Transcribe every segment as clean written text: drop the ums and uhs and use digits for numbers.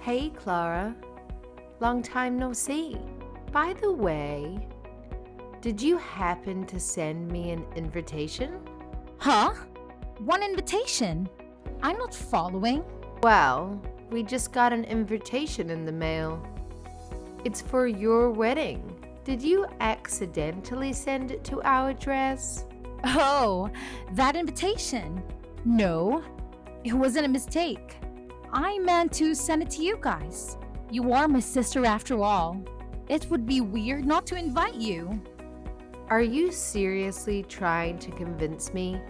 Hey, Clara. Long time no see. By the way, did you happen to send me an invitation? Huh? One invitation? I'm not following. Well, we just got an invitation in the mail. It's for your wedding. Did you accidentally send it to our address? Oh, that invitation? No, it wasn't a mistake. I meant to send it to you guys. You are my sister after all. It would be weird not to invite you. Are you seriously trying to convince me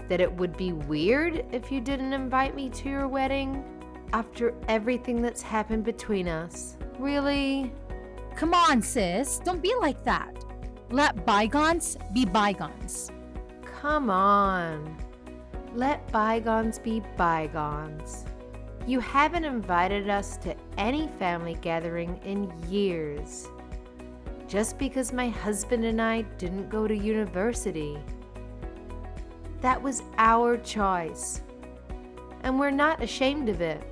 that it would be weird if you didn't invite me to your wedding? After everything that's happened between us? Really? Come on, sis, don't be like that. Let bygones be bygones. Come on. Let bygones be bygones. You haven't invited us to any family gathering in years. Just because my husband and I didn't go to university. That was our choice. And we're not ashamed of it.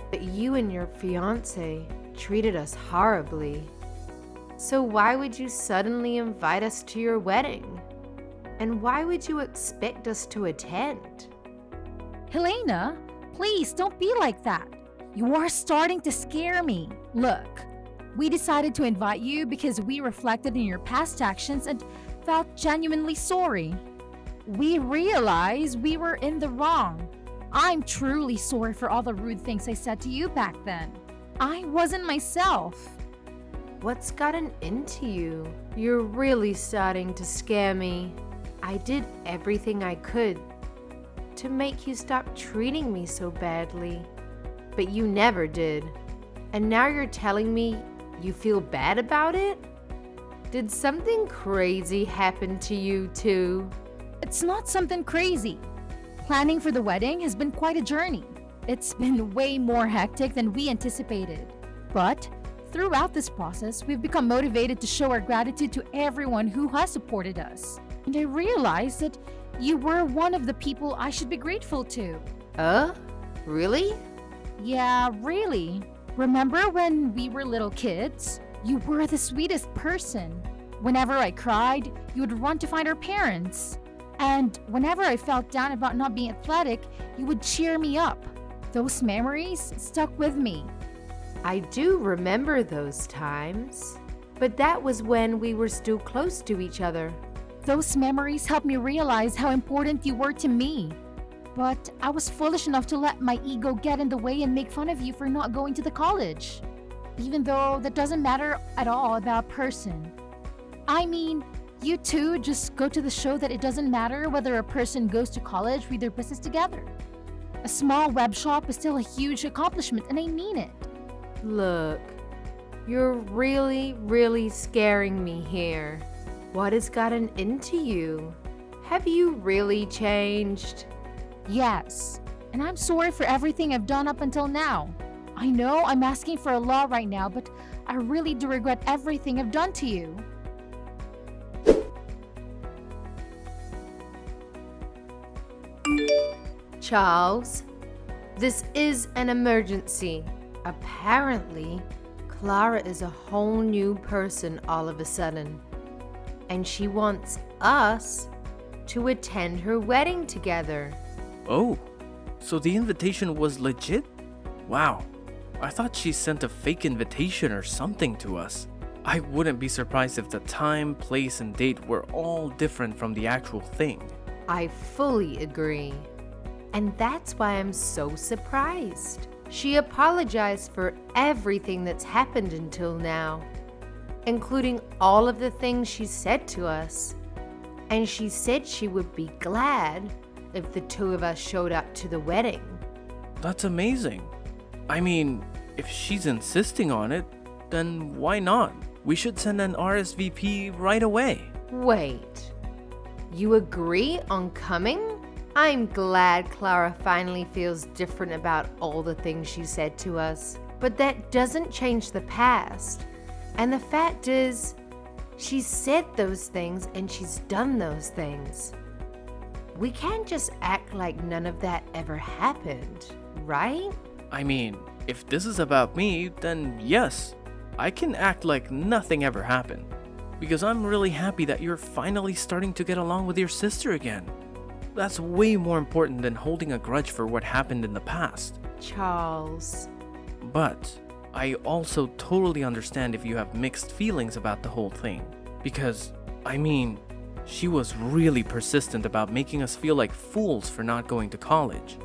But you and your fiancé treated us horribly. So why would you suddenly invite us to your wedding? And why would you expect us to attend? Helena, please don't be like that. You are starting to scare me. Look, we decided to invite you because we reflected on your past actions and felt genuinely sorry. We realized we were in the wrong. I'm truly sorry for all the rude things I said to you back then. I wasn't myself. What's gotten into you? You're really starting to scare me. I did everything I could to make you stop treating me so badly, but you never did. And now you're telling me you feel bad about it? Did something crazy happen to you too? It's not something crazy. Planning for the wedding has been quite a journey. It's been way more hectic than we anticipated. But throughout this process, we've become motivated to show our gratitude to everyone who has supported us. And I realized that you were one of the people I should be grateful to. Really? Yeah, really. Remember when we were little kids? You were the sweetest person. Whenever I cried, you would run to find our parents. And whenever I felt down about not being athletic, you would cheer me up. Those memories stuck with me. I do remember those times, but that was when we were still close to each other. Those memories helped me realize how important you were to me. But I was foolish enough to let my ego get in the way and make fun of you for not going to the college. Even though that doesn't matter at all about a person. I mean, you two just go to the show that it doesn't matter whether a person goes to college with their business together. A small web shop is still a huge accomplishment, and I mean it. Look, you're really scaring me here. What has gotten into you? Have you really changed? Yes, and I'm sorry for everything I've done up until now. I know I'm asking for a law right now, but I really do regret everything I've done to you. Charles, this is an emergency. Apparently, Clara is a whole new person all of a sudden, and she wants us to attend her wedding together. Oh, so the invitation was legit? Wow, I thought she sent a fake invitation or something to us. I wouldn't be surprised if the time, place, and date were all different from the actual thing. I fully agree. And that's why I'm so surprised. She apologized for everything that's happened until now, including all of the things she said to us. And she said she would be glad if the two of us showed up to the wedding. That's amazing. I mean, if she's insisting on it, then why not? We should send an RSVP right away. Wait, you agree on coming? I'm glad Clara finally feels different about all the things she said to us. But that doesn't change the past. And the fact is, she said those things and she's done those things. We can't just act like none of that ever happened, right? I mean, If this is about me, then yes, I can act like nothing ever happened. Because I'm really happy that you're finally starting to get along with your sister again. That's way more important than holding a grudge for what happened in the past. Charles. But I also totally understand if you have mixed feelings about the whole thing. Because, I mean, she was really persistent about making us feel like fools for not going to college.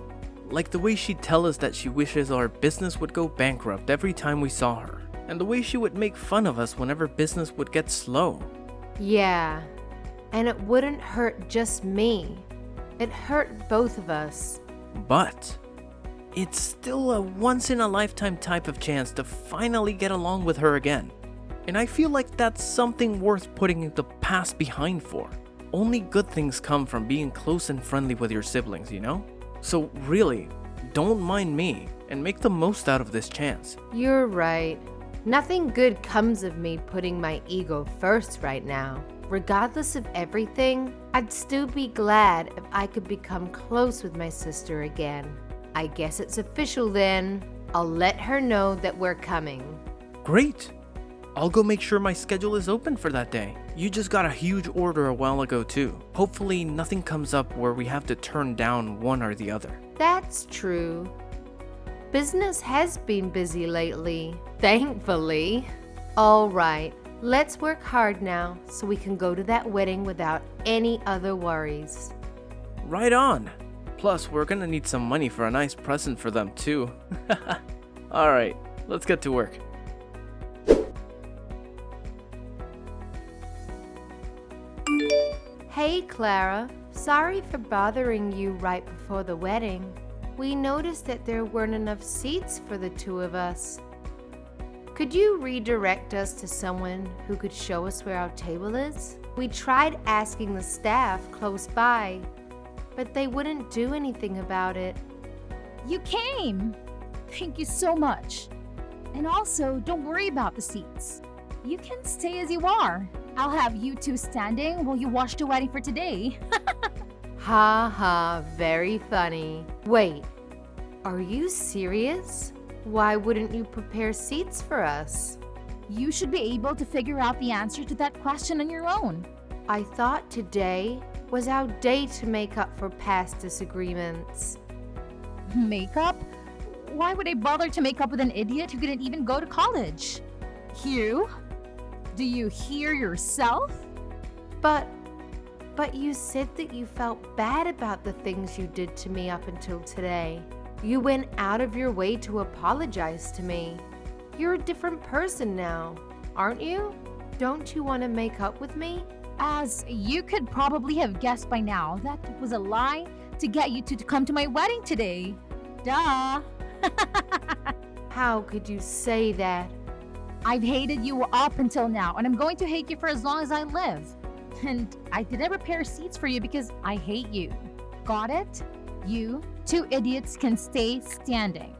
Like the way she'd tell us that she wishes our business would go bankrupt every time we saw her. And the way she would make fun of us whenever business would get slow. Yeah, and it wouldn't hurt just me. It hurt both of us. But it's still a once-in-a-lifetime type of chance to finally get along with her again. And I feel like that's something worth putting the past behind for. Only good things come from being close and friendly with your siblings, you know? So really, don't mind me and make the most out of this chance. You're right. Nothing good comes of me putting my ego first right now. Regardless of everything, I'd still be glad if I could become close with my sister again. I guess it's official then. I'll let her know that we're coming. Great! I'll go make sure my schedule is open for that day. You just got a huge order a while ago too. Hopefully nothing comes up where we have to turn down one or the other. That's true. Business has been busy lately, thankfully. All right, let's work hard now so we can go to that wedding without any other worries. Right on! Plus, we're gonna need some money for a nice present for them too. Alright, let's get to work. Hey Clara, sorry for bothering you right before the wedding. We noticed that there weren't enough seats for the two of us. Could you redirect us to someone who could show us where our table is? We tried asking the staff close by, but they wouldn't do anything about it. You came! Thank you so much. And also, don't worry about the seats. You can stay as you are. I'll have you two standing while you watch the wedding for today. Ha ha, very funny. Wait, are you serious? Why wouldn't you prepare seats for us? You should be able to figure out the answer to that question on your own. I thought today was our day to make up for past disagreements. Makeup? Why would I bother to make up with an idiot who didn't even go to college? You? Do you hear yourself? But you said that you felt bad about the things you did to me up until today. You went out of your way to apologize to me. You're a different person now, aren't you? Don't you want to make up with me? As you could probably have guessed by now, that was a lie to get you to come to my wedding today. Duh! How could you say that? I've hated you up until now, and I'm going to hate you for as long as I live. And I didn't prepare seats for you because I hate you. Got it? You two idiots can stay standing.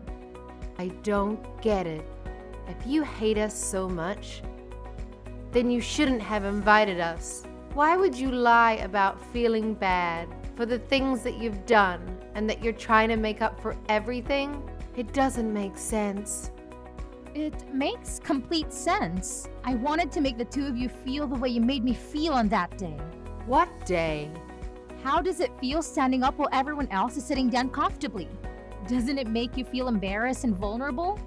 I don't get it. If you hate us so much, then you shouldn't have invited us. Why would you lie about feeling bad for the things that you've done and that you're trying to make up for everything? It doesn't make sense. It makes complete sense. I wanted to make the two of you feel the way you made me feel on that day. What day? How does it feel standing up while everyone else is sitting down comfortably? Doesn't it make you feel embarrassed and vulnerable?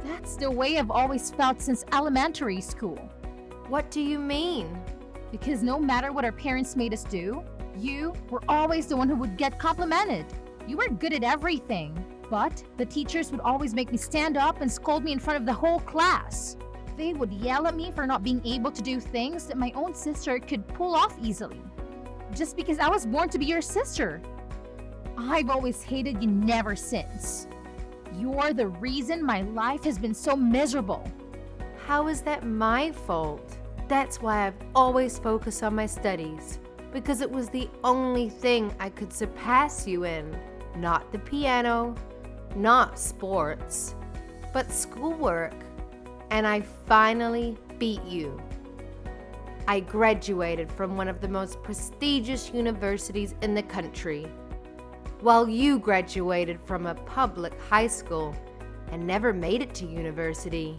That's the way I've always felt since elementary school. What do you mean? Because no matter what our parents made us do, you were always the one who would get complimented. You were good at everything. But the teachers would always make me stand up and scold me in front of the whole class. They would yell at me for not being able to do things that my own sister could pull off easily. Just because I was born to be your sister. I've always hated you never since. You're the reason my life has been so miserable. How is that my fault? That's why I've always focused on my studies. Because it was the only thing I could surpass you in. Not the piano, not sports, but schoolwork. And I finally beat you. I graduated from one of the most prestigious universities in the country, while you graduated from a public high school and never made it to university.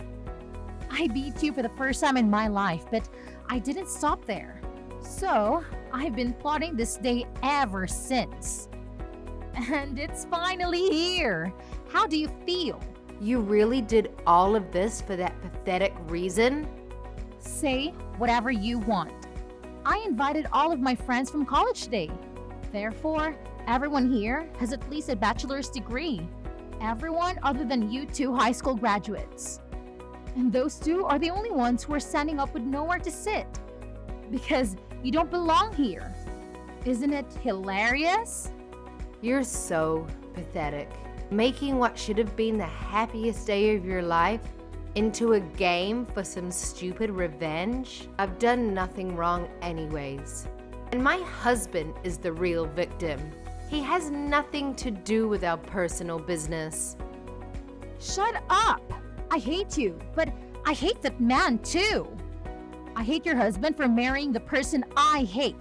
I beat you for the first time in my life, but I didn't stop there. So, I've been plotting this day ever since. And it's finally here. How do you feel? You really did all of this for that pathetic reason? Say whatever you want. I invited all of my friends from college today. Therefore, everyone here has at least a bachelor's degree. Everyone other than you two high school graduates. And those two are the only ones who are standing up with nowhere to sit. Because you don't belong here. Isn't it hilarious? You're so pathetic. Making what should have been the happiest day of your life into a game for some stupid revenge? I've done nothing wrong anyways. And my husband is the real victim. He has nothing to do with our personal business. Shut up! I hate you, but I hate that man too. I hate your husband for marrying the person I hate.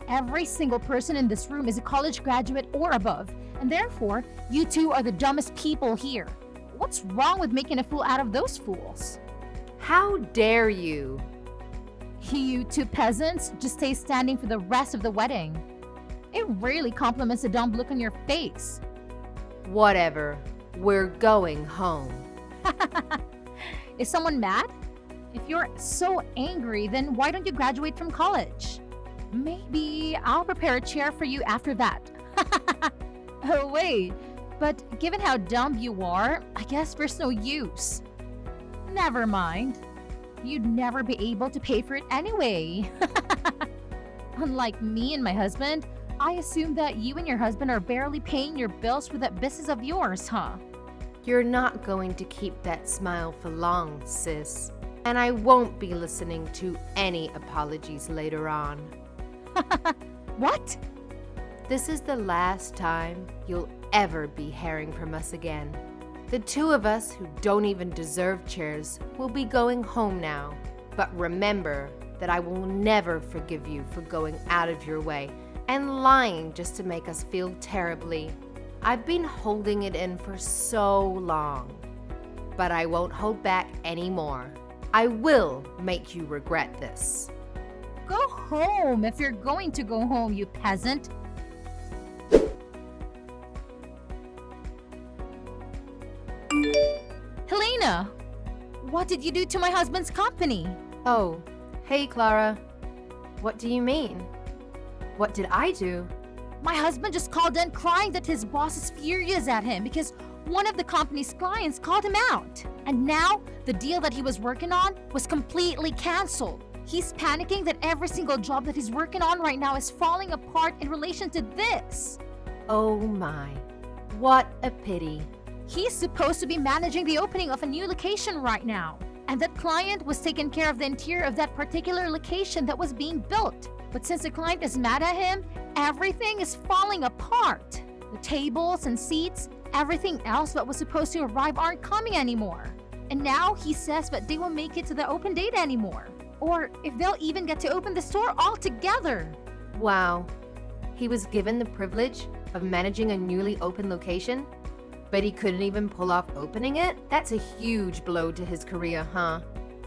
Every single person in this room is a college graduate or above, and therefore, you two are the dumbest people here. What's wrong with making a fool out of those fools? How dare you? You two peasants just stay standing for the rest of the wedding. It really compliments the dumb look on your face. Whatever. We're going home. Is someone mad? If you're so angry, then why don't you graduate from college? Maybe I'll prepare a chair for you after that. Oh wait, but given how dumb you are, I guess there's no use. Never mind. You'd never be able to pay for it anyway. Unlike me and my husband, I assume that you and your husband are barely paying your bills for that business of yours, huh? You're not going to keep that smile for long, sis. And I won't be listening to any apologies later on. What? This is the last time you'll ever be hearing from us again. The two of us who don't even deserve chairs will be going home now. But remember that I will never forgive you for going out of your way and lying just to make us feel terribly. I've been holding it in for so long, but I won't hold back anymore. I will make you regret this. Go home if you're going to go home, you peasant. Helena, what did you do to my husband's company? Oh, hey Clara. What do you mean? What did I do? My husband just called in crying that his boss is furious at him because one of the company's clients called him out. And now, the deal that he was working on was completely canceled. He's panicking that every single job that he's working on right now is falling apart in relation to this. Oh my, what a pity. He's supposed to be managing the opening of a new location right now. And that client was taking care of the interior of that particular location that was being built. But since the client is mad at him, everything is falling apart. The tables and seats, everything else that was supposed to arrive aren't coming anymore. And now he says that they won't make it to the open date anymore. Or if they'll even get to open the store altogether. Wow, he was given the privilege of managing a newly opened location, but he couldn't even pull off opening it? That's a huge blow to his career, huh?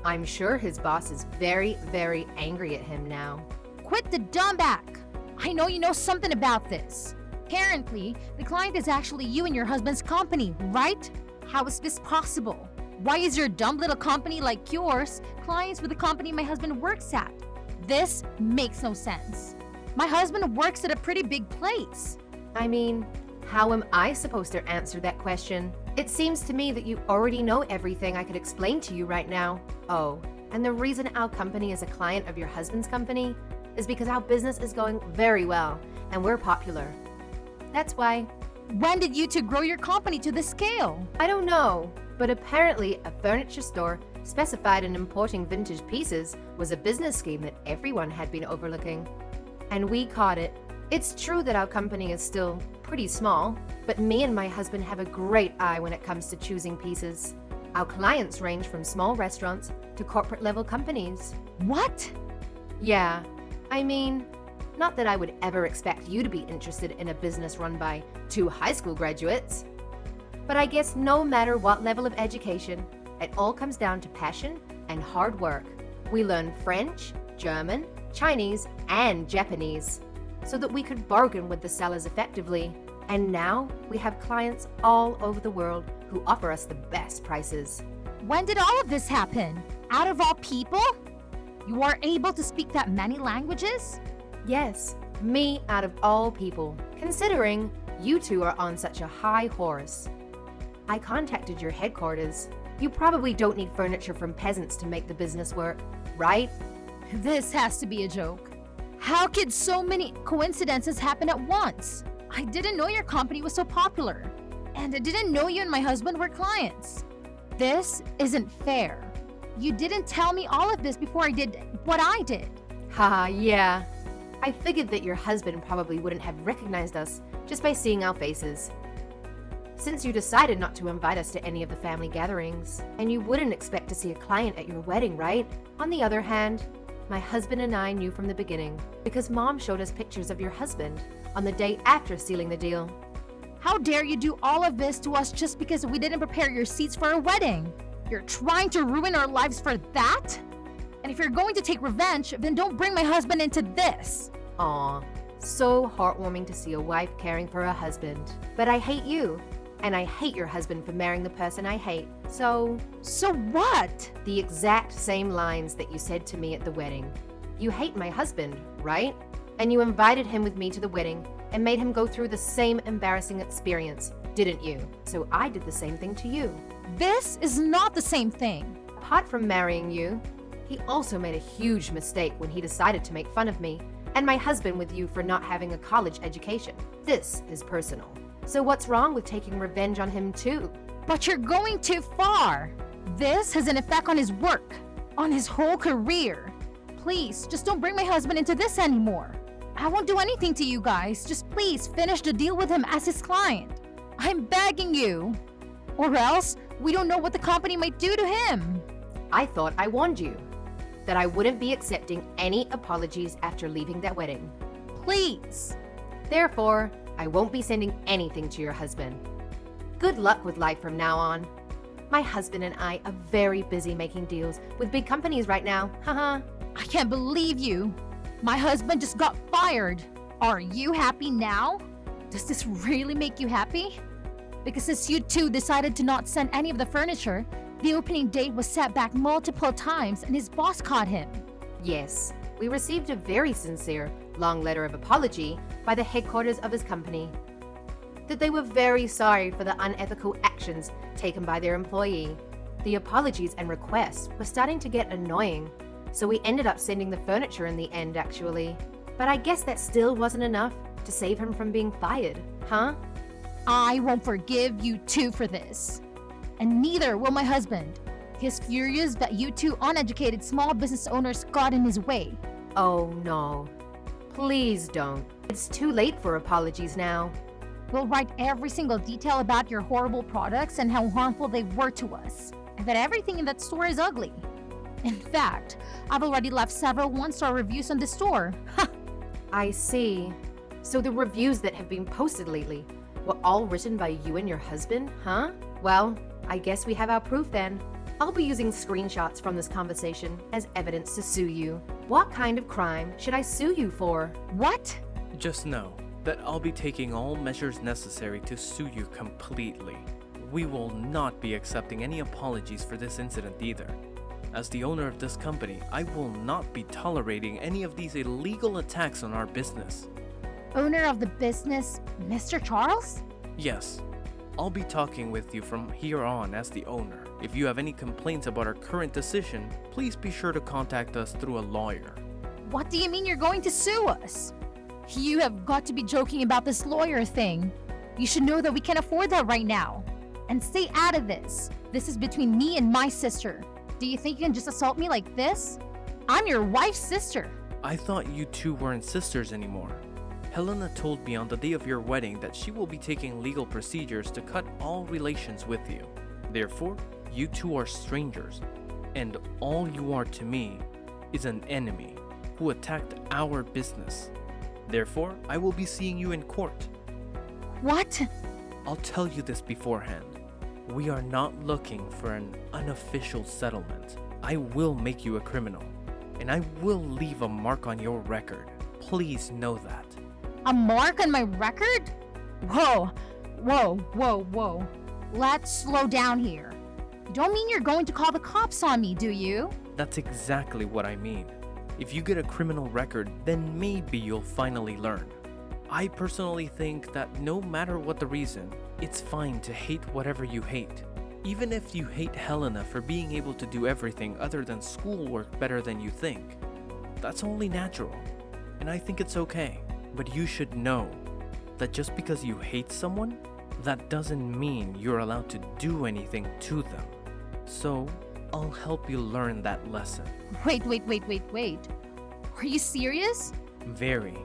I'm sure his boss is very, very angry at him now. Quit the dumb back. I know you know something about this. Apparently, the client is actually you and your husband's company, right? How is this possible? Why is your dumb little company like yours clients with the company my husband works at? This makes no sense. My husband works at a pretty big place. I mean, how am I supposed to answer that question? It seems to me that you already know everything I could explain to you right now. Oh, and the reason our company is a client of your husband's company is because our business is going very well and we're popular. That's why. When did you two grow your company to this scale? I don't know, but apparently a furniture store specified in importing vintage pieces was a business scheme that everyone had been overlooking. And we caught it. It's true that our company is still pretty small, but me and my husband have a great eye when it comes to choosing pieces. Our clients range from small restaurants to corporate level companies. What? Yeah, I mean, not that I would ever expect you to be interested in a business run by two high school graduates. But I guess no matter what level of education, it all comes down to passion and hard work. We learned French, German, Chinese, and Japanese so that we could bargain with the sellers effectively. And now we have clients all over the world who offer us the best prices. When did all of this happen? Out of all people? You are able to speak that many languages? Yes, me out of all people, considering you two are on such a high horse. I contacted your headquarters. You probably don't need furniture from peasants to make the business work, right? This has to be a joke. How could so many coincidences happen at once? I didn't know your company was so popular. And I didn't know you and my husband were clients. This isn't fair. You didn't tell me all of this before I did what I did. Haha, yeah. I figured that your husband probably wouldn't have recognized us just by seeing our faces. Since you decided not to invite us to any of the family gatherings, and you wouldn't expect to see a client at your wedding, right? On the other hand, my husband and I knew from the beginning because Mom showed us pictures of your husband on the day after sealing the deal. How dare you do all of this to us just because we didn't prepare your seats for our wedding? You're trying to ruin our lives for that? And if you're going to take revenge, then don't bring my husband into this. Aw, so heartwarming to see a wife caring for her husband. But I hate you, and I hate your husband for marrying the person I hate. So what? the exact same lines that you said to me at the wedding. You hate my husband, right? And you invited him with me to the wedding and made him go through the same embarrassing experience, didn't you? So I did the same thing to you. This is not the same thing. Apart from marrying you, he also made a huge mistake when he decided to make fun of me and my husband with you for not having a college education. This is personal. So what's wrong with taking revenge on him too? But you're going too far. This has an effect on his work, on his whole career. Please, just don't bring my husband into this anymore. I won't do anything to you guys. Just please finish the deal with him as his client. I'm begging you. Or else, we don't know what the company might do to him. I thought I warned you that I wouldn't be accepting any apologies after leaving that wedding. Please. Therefore, I won't be sending anything to your husband. Good luck with life from now on. My husband and I are very busy making deals with big companies right now. Haha. I can't believe you. My husband just got fired. Are you happy now? Does this really make you happy? Because since you two decided to not send any of the furniture, the opening date was set back multiple times and his boss caught him. Yes, we received a very sincere, long letter of apology by the headquarters of his company. That they were very sorry for the unethical actions taken by their employee. The apologies and requests were starting to get annoying, so we ended up sending the furniture in the end, actually. But I guess that still wasn't enough to save him from being fired, huh? I won't forgive you two for this. And neither will my husband. He's furious that you two uneducated small business owners got in his way. Oh no. Please don't. It's too late for apologies now. We'll write every single detail about your horrible products and how harmful they were to us, and that everything in that store is ugly. In fact, I've already left several one-star reviews on the store. I see. So the reviews that have been posted lately were all written by you and your husband, huh? Well, I guess we have our proof then. I'll be using screenshots from this conversation as evidence to sue you. What kind of crime should I sue you for? What? Just know that I'll be taking all measures necessary to sue you completely. We will not be accepting any apologies for this incident either. As the owner of this company, I will not be tolerating any of these illegal attacks on our business. Owner of the business, Mr. Charles? Yes, I'll be talking with you from here on as the owner. If you have any complaints about our current decision, please be sure to contact us through a lawyer. What do you mean you're going to sue us? You have got to be joking about this lawyer thing. You should know that we can't afford that right now. And stay out of this. This is between me and my sister. Do you think you can just assault me like this? I'm your wife's sister. I thought you two weren't sisters anymore. Helena told me on the day of your wedding that she will be taking legal procedures to cut all relations with you. Therefore, you two are strangers, and all you are to me is an enemy who attacked our business. Therefore, I will be seeing you in court. What? I'll tell you this beforehand. We are not looking for an unofficial settlement. I will make you a criminal, and I will leave a mark on your record. Please know that. A mark on my record? Whoa. Let's slow down here. You don't mean you're going to call the cops on me, do you? That's exactly what I mean. If you get a criminal record, then maybe you'll finally learn. I personally think that no matter what the reason, it's fine to hate whatever you hate. Even if you hate Helena for being able to do everything other than schoolwork better than you think. That's only natural, and I think it's okay. But you should know that just because you hate someone, that doesn't mean you're allowed to do anything to them. So, I'll help you learn that lesson. Wait. Are you serious? Very,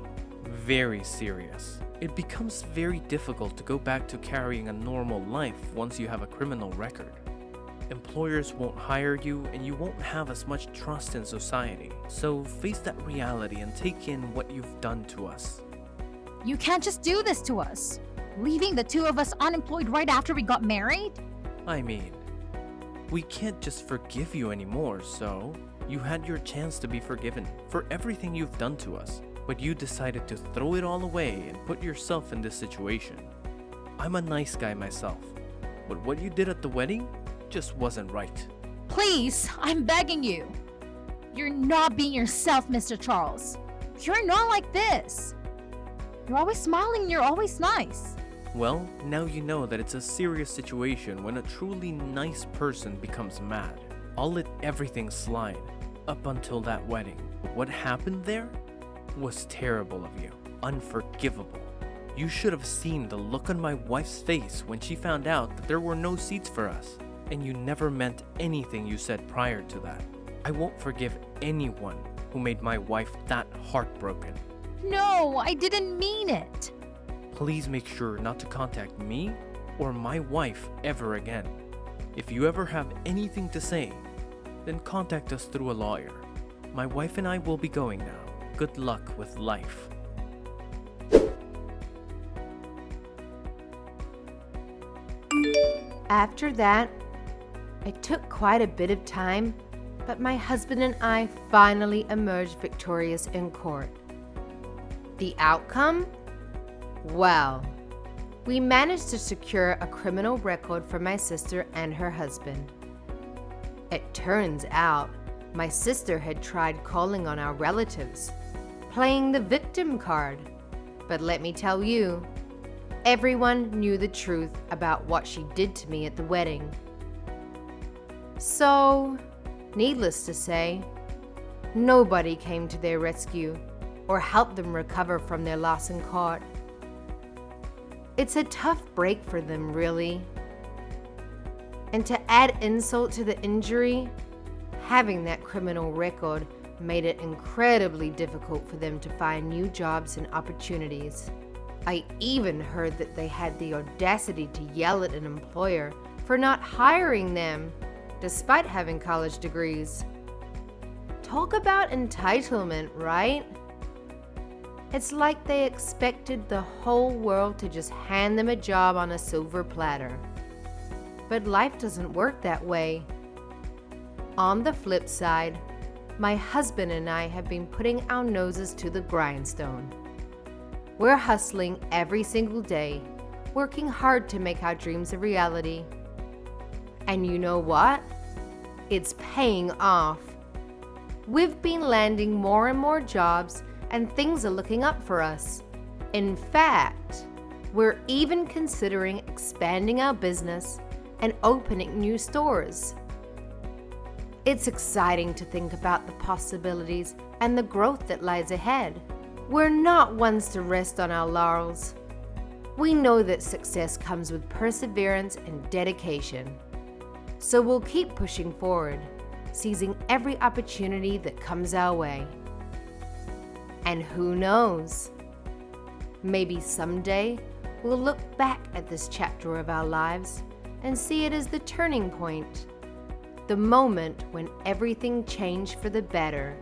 very serious. It becomes very difficult to go back to carrying a normal life once you have a criminal record. Employers won't hire you and you won't have as much trust in society. So face that reality and take in what you've done to us. You can't just do this to us. Leaving the two of us unemployed right after we got married? I mean, we can't just forgive you anymore, so you had your chance to be forgiven for everything you've done to us. But you decided to throw it all away and put yourself in this situation. I'm a nice guy myself, but what you did at the wedding just wasn't right. Please, I'm begging you. You're not being yourself, Mr. Charles. You're not like this. You're always smiling and you're always nice. Well, now you know that it's a serious situation when a truly nice person becomes mad. I'll let everything slide up until that wedding. But what happened there was terrible of you, unforgivable. You should have seen the look on my wife's face when she found out that there were no seats for us, and you never meant anything you said prior to that. I won't forgive anyone who made my wife that heartbroken. No, I didn't mean it. Please make sure not to contact me or my wife ever again. If you ever have anything to say, then contact us through a lawyer. My wife and I will be going now. Good luck with life. After that, it took quite a bit of time, but my husband and I finally emerged victorious in court. The outcome? Well, we managed to secure a criminal record for my sister and her husband. It turns out my sister had tried calling on our relatives, playing the victim card. But let me tell you, everyone knew the truth about what she did to me at the wedding. So, needless to say, nobody came to their rescue or helped them recover from their loss in court. It's a tough break for them, really. And to add insult to the injury, having that criminal record made it incredibly difficult for them to find new jobs and opportunities. I even heard that they had the audacity to yell at an employer for not hiring them, despite having college degrees. Talk about entitlement, right? It's like they expected the whole world to just hand them a job on a silver platter. But life doesn't work that way. On the flip side, my husband and I have been putting our noses to the grindstone. We're hustling every single day, working hard to make our dreams a reality. And you know what? It's paying off. We've been landing more and more jobs, and things are looking up for us. In fact, we're even considering expanding our business and opening new stores. It's exciting to think about the possibilities and the growth that lies ahead. We're not ones to rest on our laurels. We know that success comes with perseverance and dedication. So we'll keep pushing forward, seizing every opportunity that comes our way. And who knows? Maybe someday we'll look back at this chapter of our lives and see it as the turning point, the moment when everything changed for the better.